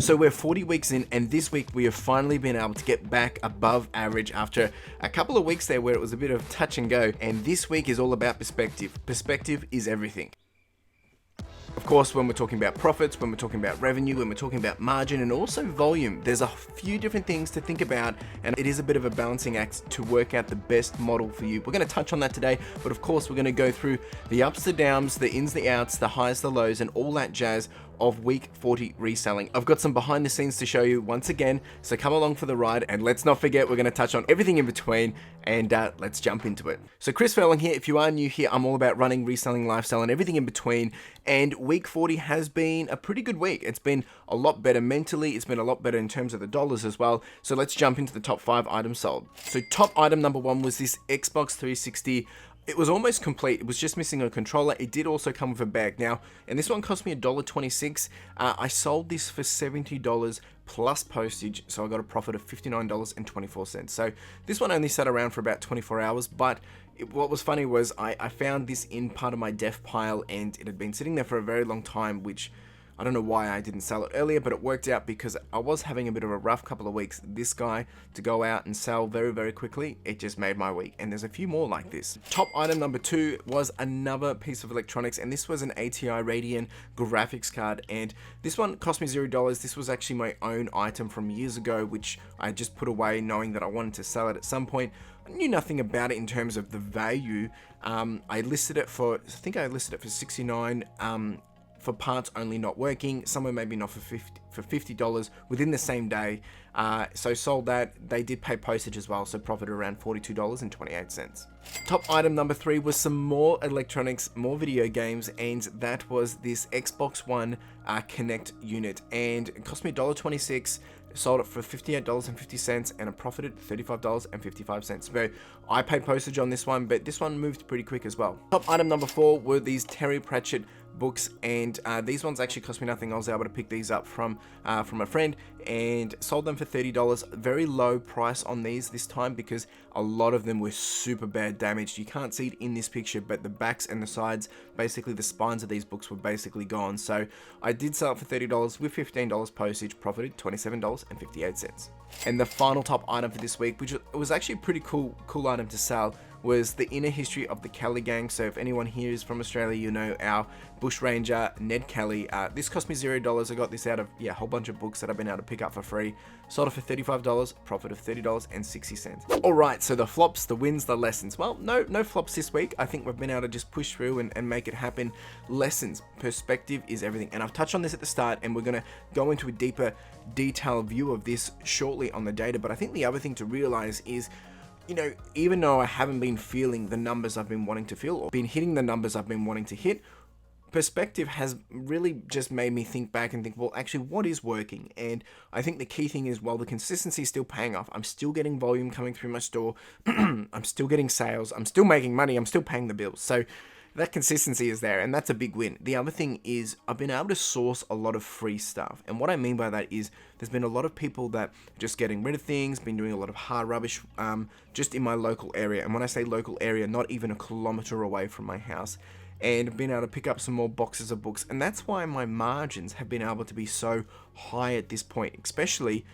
So we're 40 weeks in, and this week we have finally been able to get back above average after a couple of weeks there where it was a bit of touch and go. And this week is all about perspective. Perspective is everything. Of course, when we're talking about profits, when we're talking about revenue, when we're talking about margin and also volume, there's a few different things to think about, and it is a bit of a balancing act to work out the best model for you. We're going to touch on that today, but of course we're going to go through the ups, the downs, the ins, the outs, the highs, the lows, and all that jazz of week 40 reselling. I've got some behind the scenes to show you once again, so come along for the ride, and let's not forget we're going to touch on everything in between, and let's jump into it. So Chris Furlong here. If you are new here, I'm all about running, reselling, lifestyle, and everything in between, and week 40 has been a pretty good week. It's been a lot better mentally, it's been a lot better in terms of the dollars as well. So let's jump into the top 5 items sold. So top item number 1 was this Xbox 360. It was almost complete. It was just missing a controller. It did also come with a bag. Now, and this one cost me $1.26. I sold this for $70 plus postage, so I got a profit of $59.24. So this one only sat around for about 24 hours, but what was funny was I found this in part of my def pile, and it had been sitting there for a very long time, which I don't know why I didn't sell it earlier, but it worked out because I was having a bit of a rough couple of weeks. This guy to go out and sell very, very quickly, it just made my week. And there's a few more like this. Top item number 2 was another piece of electronics, and this was an ATI Radeon graphics card. And this one cost me $0. This was actually my own item from years ago, which I just put away knowing that I wanted to sell it at some point. I knew nothing about it in terms of the value. I listed it for, I think I listed it for $69. For parts only not working, somewhere maybe not for $50 within the same day. So sold that. They did pay postage as well, so profit around $42.28. Top item number 3 was some more electronics, more video games, and that was this Xbox One Connect unit, and it cost me $1.26. Sold it for $58.50 and I profited $35.55. So I paid postage on this one, but this one moved pretty quick as well. Top item number 4 were these Terry Pratchett books, and these ones actually cost me nothing. I was able to pick these up from a friend and sold them for $30. Very low price on these this time because a lot of them were super bad damaged. You can't see it in this picture, but the backs and the sides, basically the spines of these books were basically gone. So I did sell it for $30 with $15 postage, profited $27.58. And the final top item for this week, which was actually a pretty cool item to sell, was the inner history of the Kelly gang. So if anyone here is from Australia, you know our bush ranger Ned Kelly. This cost me $0. I got this out of a whole bunch of books that I've been able to pick up for free. Sold it for $35, profit of $30.60. All right, so the flops, the wins, the lessons. Well, no flops this week. I think we've been able to just push through and make it happen. Lessons, perspective is everything, and I've touched on this at the start, and we're gonna go into a deeper, detailed view of this shortly on the data. But I think the other thing to realize is, you know, even though I haven't been feeling the numbers I've been wanting to feel or been hitting the numbers I've been wanting to hit, perspective has really just made me think back and think, well, actually, what is working? And I think the key thing is, while the consistency is still paying off, I'm still getting volume coming through my store, I'm still getting sales, I'm still making money, I'm still paying the bills. So that consistency is there, and that's a big win. The other thing is I've been able to source a lot of free stuff. And what I mean by that is there's been a lot of people that are just getting rid of things, been doing a lot of hard rubbish just in my local area. And when I say local area, not even a kilometer away from my house. And been able to pick up some more boxes of books. And that's why my margins have been able to be so high at this point, especially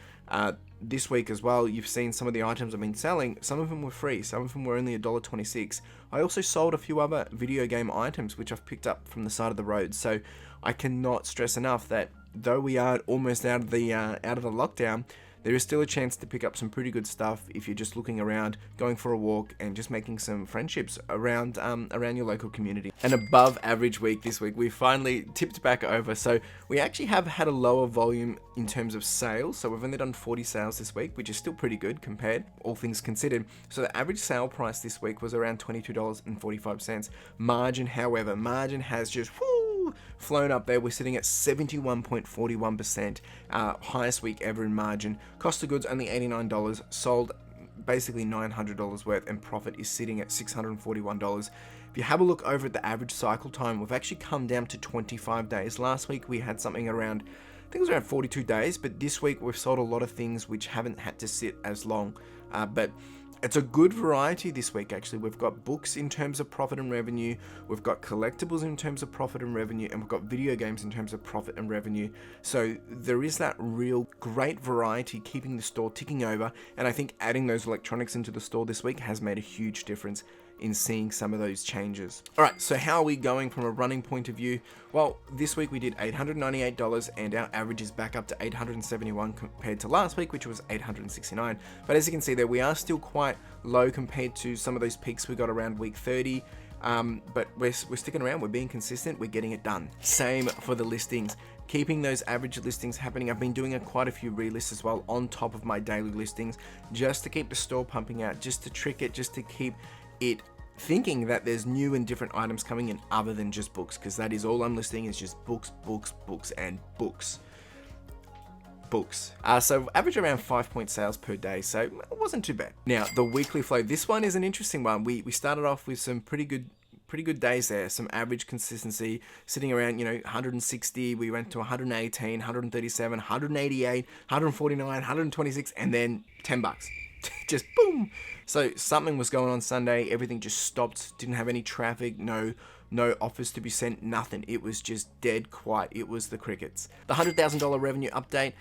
this week as well. You've seen some of the items I've been selling. Some of them were free, some of them were only $1.26. I also sold a few other video game items which I've picked up from the side of the road. So I cannot stress enough that though we are almost out of the lockdown, there is still a chance to pick up some pretty good stuff if you're just looking around, going for a walk, and just making some friendships around your local community. An above average week this week. We finally tipped back over. So we actually have had a lower volume in terms of sales. So we've only done 40 sales this week, which is still pretty good compared, all things considered. So the average sale price this week was around $22.45. Margin, however, has just flown up there. We're sitting at 71.41%, highest week ever in margin. Cost of goods only $89, sold basically $900 worth, and profit is sitting at $641. If you have a look over at the average cycle time, we've actually come down to 25 days. Last week we had something around, I think it was around 42 days, but this week we've sold a lot of things which haven't had to sit as long. But It's a good variety this week, actually. We've got books in terms of profit and revenue, we've got collectibles in terms of profit and revenue, and we've got video games in terms of profit and revenue. So there is that real great variety keeping the store ticking over, and I think adding those electronics into the store this week has made a huge difference in seeing some of those changes. All right, so how are we going from a running point of view? Well, this week we did $898 and our average is back up to $871 compared to last week, which was $869. But as you can see there, we are still quite low compared to some of those peaks we got around week 30. But we're sticking around, we're being consistent, we're getting it done. Same for the listings. Keeping those average listings happening. I've been doing quite a few relists as well on top of my daily listings, just to keep the store pumping out, just to trick it, just to keep it thinking that there's new and different items coming in other than just books, because that is all I'm listing is just books, books, books, and books. So average around 5 point sales per day, so it wasn't too bad. Now the weekly flow, this one is an interesting one. We started off with some pretty good days there, some average consistency sitting around 160. We went to 118, 137, 188, 149, 126, and then $10. Just boom. So something was going on Sunday. Everything just stopped. Didn't have any traffic. No offers to be sent. Nothing. It was just dead quiet. It was the crickets. The $100,000 revenue update.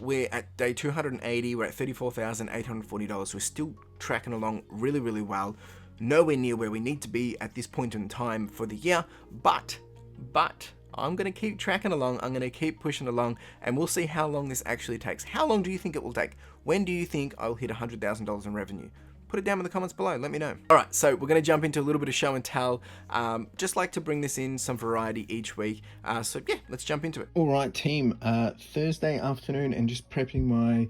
We're at day 280. We're at $34,840. We're still tracking along really, really well. Nowhere near where we need to be at this point in time for the year. But I'm going to keep tracking along. I'm going to keep pushing along, and we'll see how long this actually takes. How long do you think it will take? When do you think I'll hit $100,000 in revenue? Put it down in the comments below. Let me know. All right, so we're going to jump into a little bit of show and tell. Just like to bring this in some variety each week. So yeah, let's jump into it. All right, team. Thursday afternoon, and just prepping my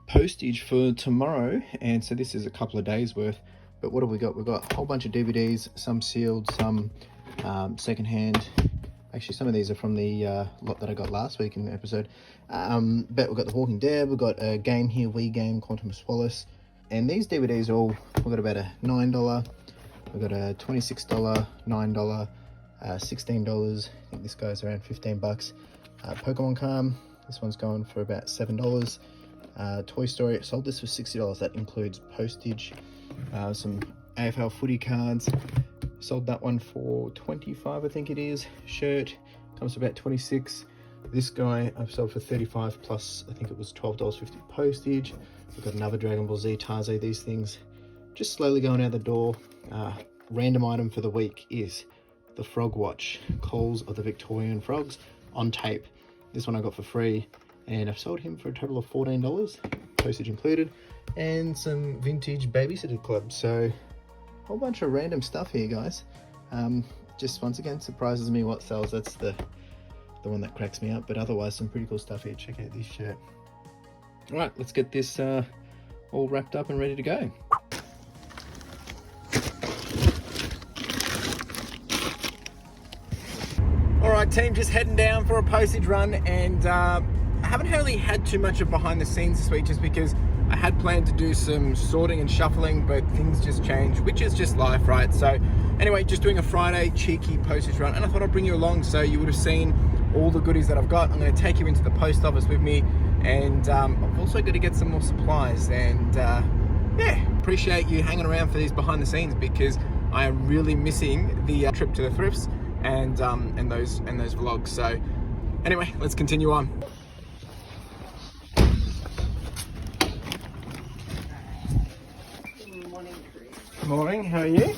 postage for tomorrow. And so this is a couple of days worth. But what have we got? We've got a whole bunch of DVDs, some sealed, some secondhand. Actually, some of these are from the lot that I got last week in the episode. But we've got The Walking Dead, we've got a game here, Wii game, Quantum of Solace. And these DVDs we've got about a $9, we've got a $26, $9, $16. I think this guy's around $15. Pokemon Calm, this one's going for about $7. Toy Story, sold this for $60. That includes postage. Some AFL footy cards. Sold that one for $25, I think it is. Shirt comes to about $26. This guy I've sold for $35 plus, I think it was $12.50 postage. We've got another Dragon Ball Z Tarze. These things just slowly going out the door. Random item for the week is the Frog Watch, Calls of the Victorian Frogs on tape. This one I got for free, and I've sold him for a total of $14, postage included, and some vintage Babysitter Club. So whole bunch of random stuff here, guys. Just once again surprises me what sells. That's the one that cracks me up, but otherwise some pretty cool stuff here. Check out this shirt. All right, let's get this all wrapped up and ready to go. All right, team, just heading down for a postage run, and I haven't really had too much of behind the scenes this week, just because I had planned to do some sorting and shuffling, but things just changed, which is just life, right? So anyway, just doing a Friday cheeky postage run, and I thought I'd bring you along so you would have seen all the goodies that I've got. I'm going to take you into the post office with me, and I've also got to get some more supplies. And yeah, appreciate you hanging around for these behind the scenes, because I am really missing the trip to the thrifts and those vlogs. So anyway, let's continue on. Morning, how are you?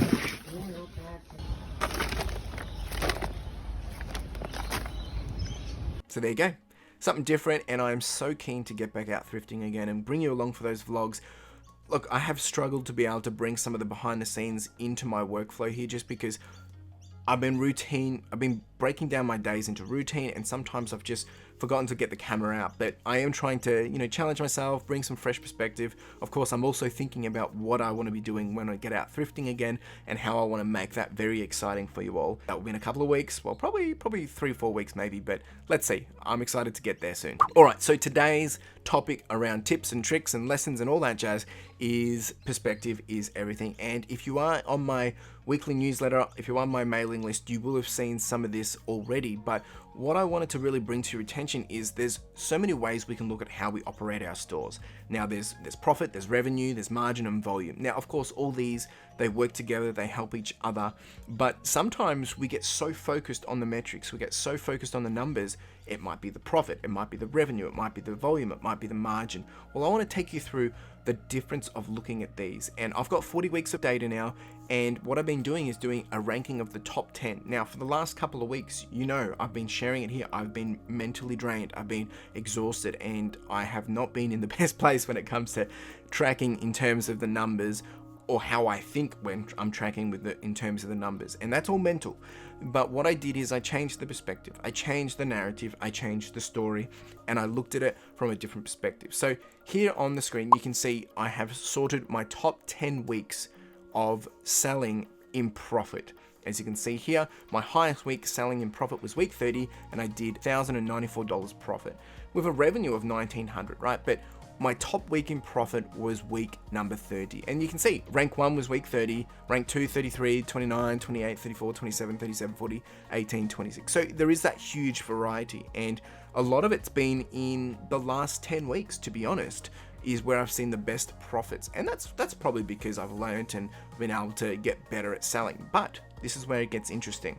So there you go, something different, and I'm so keen to get back out thrifting again and bring you along for those vlogs. Look, I have struggled to be able to bring some of the behind the scenes into my workflow here, just because I've been breaking down my days into routine, and sometimes I've just forgotten to get the camera out. But I am trying to, challenge myself, bring some fresh perspective. Of course, I'm also thinking about what I want to be doing when I get out thrifting again, and how I want to make that very exciting for you all. That will be in a couple of weeks, well, probably 3-4 weeks maybe, but let's see. I'm excited to get there soon. All right, so today's topic around tips and tricks and lessons and all that jazz is perspective is everything. And if you are on my weekly newsletter, if you're on my mailing list, you will have seen some of this already. But what I wanted to really bring to your attention is there's so many ways we can look at how we operate our stores. Now there's profit, there's revenue, there's margin and volume. Now of course all these, they work together, they help each other, but sometimes we get so focused on the metrics, we get so focused on the numbers. It might be the profit, it might be the revenue, it might be the volume, it might be the margin. Well, I want to take you through the difference of looking at these, and I've got 40 weeks of data now, and what I've been doing is doing a ranking of the top 10. Now for the last couple of weeks, you know, I've been sharing it here, I've been mentally drained, I've been exhausted, and I have not been in the best place when it comes to tracking in terms of the numbers, or how I think when I'm tracking in terms of the numbers, and that's all mental. But what I did is I changed the perspective, I changed the narrative, I changed the story, and I looked at it from a different perspective. So here on the screen, you can see I have sorted my top 10 weeks of selling in profit. As you can see here, my highest week selling in profit was week 30, and I did $1,094 profit with a revenue of $1,900, right? But my top week in profit was week number 30. And you can see rank 1 was week 30, rank 2, 33, 29, 28, 34, 27, 37, 40, 18, 26. So there is that huge variety. And a lot of it's been in the last 10 weeks, to be honest, is where I've seen the best profits. And that's probably because I've learned and been able to get better at selling. But this is where it gets interesting.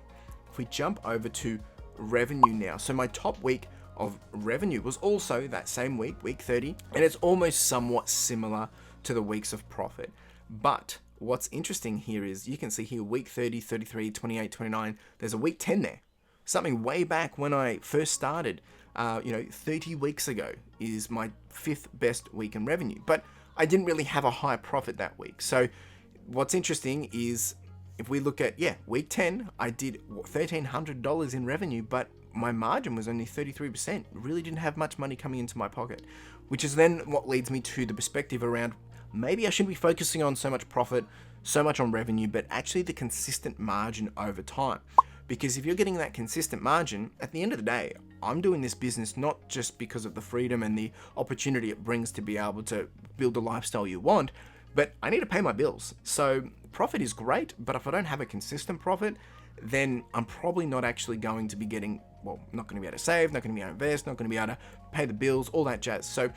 If we jump over to revenue now. So my top week of revenue was also that same week, week 30, and it's almost somewhat similar to the weeks of profit. But what's interesting here is you can see here week 30, 33, 28, 29, there's a week 10 there. Something way back when I first started, 30 weeks ago is my 5th best week in revenue, but I didn't really have a high profit that week. So what's interesting is if we look at, week 10, I did $1,300 in revenue, but my margin was only 33%. Really didn't have much money coming into my pocket, which is then what leads me to the perspective around maybe I shouldn't be focusing on so much profit, so much on revenue, but actually the consistent margin over time. Because if you're getting that consistent margin, at the end of the day, I'm doing this business not just because of the freedom and the opportunity it brings to be able to build the lifestyle you want, but I need to pay my bills. So profit is great, but if I don't have a consistent profit, then I'm probably not actually going to be getting, not going to be able to save, not going to be able to invest, not going to be able to pay the bills, all that jazz. So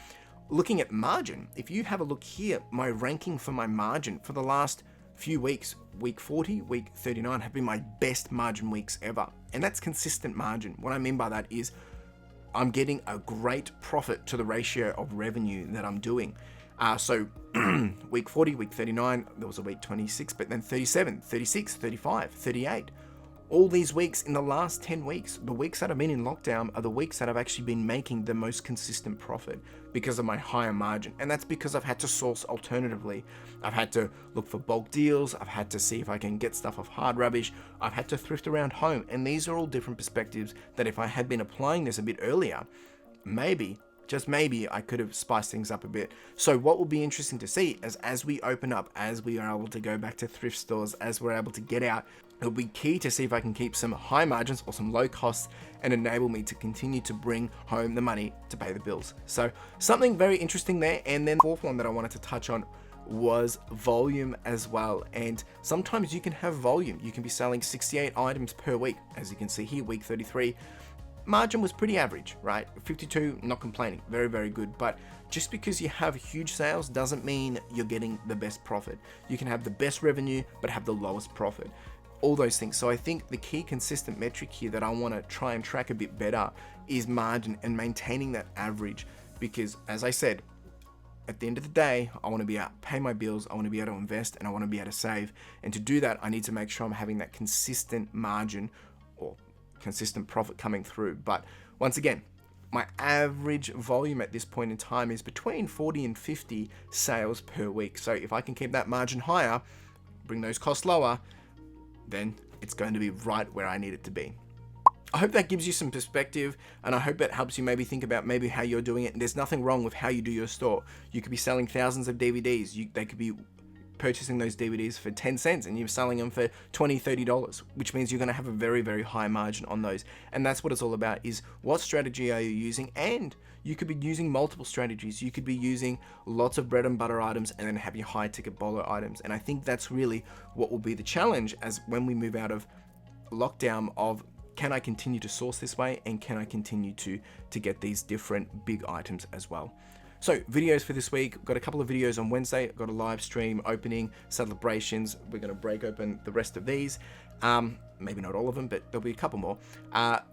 looking at margin, if you have a look here, my ranking for my margin for the last few weeks, week 40, week 39 have been my best margin weeks ever. And that's consistent margin. What I mean by that is I'm getting a great profit to the ratio of revenue that I'm doing. So week 40, week 39, there was a week 26, but then 37, 36, 35, 38. All these weeks in the last 10 weeks, the weeks that I've been in lockdown are the weeks that I've actually been making the most consistent profit because of my higher margin. And that's because I've had to source alternatively. I've had to look for bulk deals. I've had to see if I can get stuff off hard rubbish. I've had to thrift around home. And these are all different perspectives that if I had been applying this a bit earlier, maybe, just maybe, I could have spiced things up a bit. So what will be interesting to see is as we open up, as we are able to go back to thrift stores, as we're able to get out, it'll be key to see if I can keep some high margins or some low costs and enable me to continue to bring home the money to pay the bills. So something very interesting there. And then the fourth one that I wanted to touch on was volume as well. And sometimes you can have volume. You can be selling 68 items per week. As you can see here, week 33, margin was pretty average, right? 52, not complaining, very, very good. But just because you have huge sales doesn't mean you're getting the best profit. You can have the best revenue, but have the lowest profit. All those things. So I think the key consistent metric here that I want to try and track a bit better is margin and maintaining that average. Because as I said, at the end of the day, I want to be able to pay my bills, I want to be able to invest, and I want to be able to save. And to do that, I need to make sure I'm having that consistent margin or consistent profit coming through. But once again, my average volume at this point in time is between 40 and 50 sales per week. So if I can keep that margin higher, bring those costs lower, then it's going to be right where I need it to be. I hope that gives you some perspective, and I hope it helps you maybe think about maybe how you're doing it. And there's nothing wrong with how you do your store. You could be selling thousands of DVDs. They could be purchasing those DVDs for 10 cents and you're selling them for $20, $30, which means you're going to have a very, very high margin on those. And that's what it's all about, is what strategy are you using? And you could be using multiple strategies. You could be using lots of bread and butter items and then have your high ticket bolo items. And I think that's really what will be the challenge as when we move out of lockdown of can I continue to source this way, and can I continue to get these different big items as well. So videos for this week, we've got a couple of videos on Wednesday. I've got a live stream opening celebrations. We're going to break open the rest of these. Maybe not all of them, but there'll be a couple more.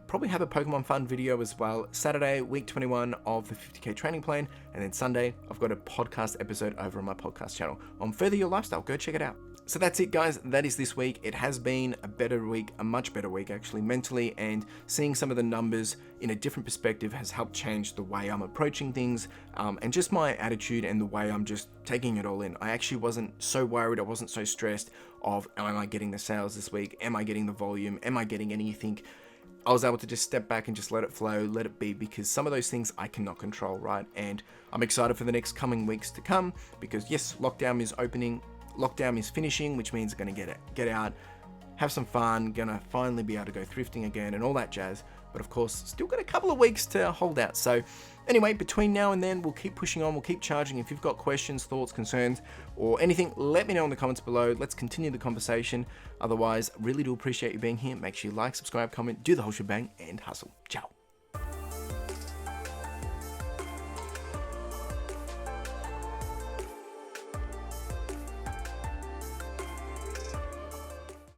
Probably have a Pokemon Fun video as well. Saturday, week 21 of the 50k training plan. And then Sunday, I've got a podcast episode over on my podcast channel on Further Your Lifestyle. Go check it out. So that's it, guys. That is this week. It has been a better week, a much better week actually, mentally, and seeing some of the numbers in a different perspective has helped change the way I'm approaching things, and just my attitude and the way I'm just taking it all in. I actually wasn't so worried. I wasn't so stressed of, am I getting the sales this week? Am I getting the volume? Am I getting anything? I was able to just step back and just let it flow, let it be, because some of those things I cannot control, right? And I'm excited for the next coming weeks to come, because yes, lockdown is opening. Lockdown is finishing, which means I'm going to get out, have some fun, going to finally be able to go thrifting again and all that jazz. But of course, still got a couple of weeks to hold out. So anyway, between now and then, we'll keep pushing on, we'll keep charging. If you've got questions, thoughts, concerns, or anything, let me know in the comments below. Let's continue the conversation. Otherwise, really do appreciate you being here. Make sure you like, subscribe, comment, do the whole shebang, and hustle. Ciao.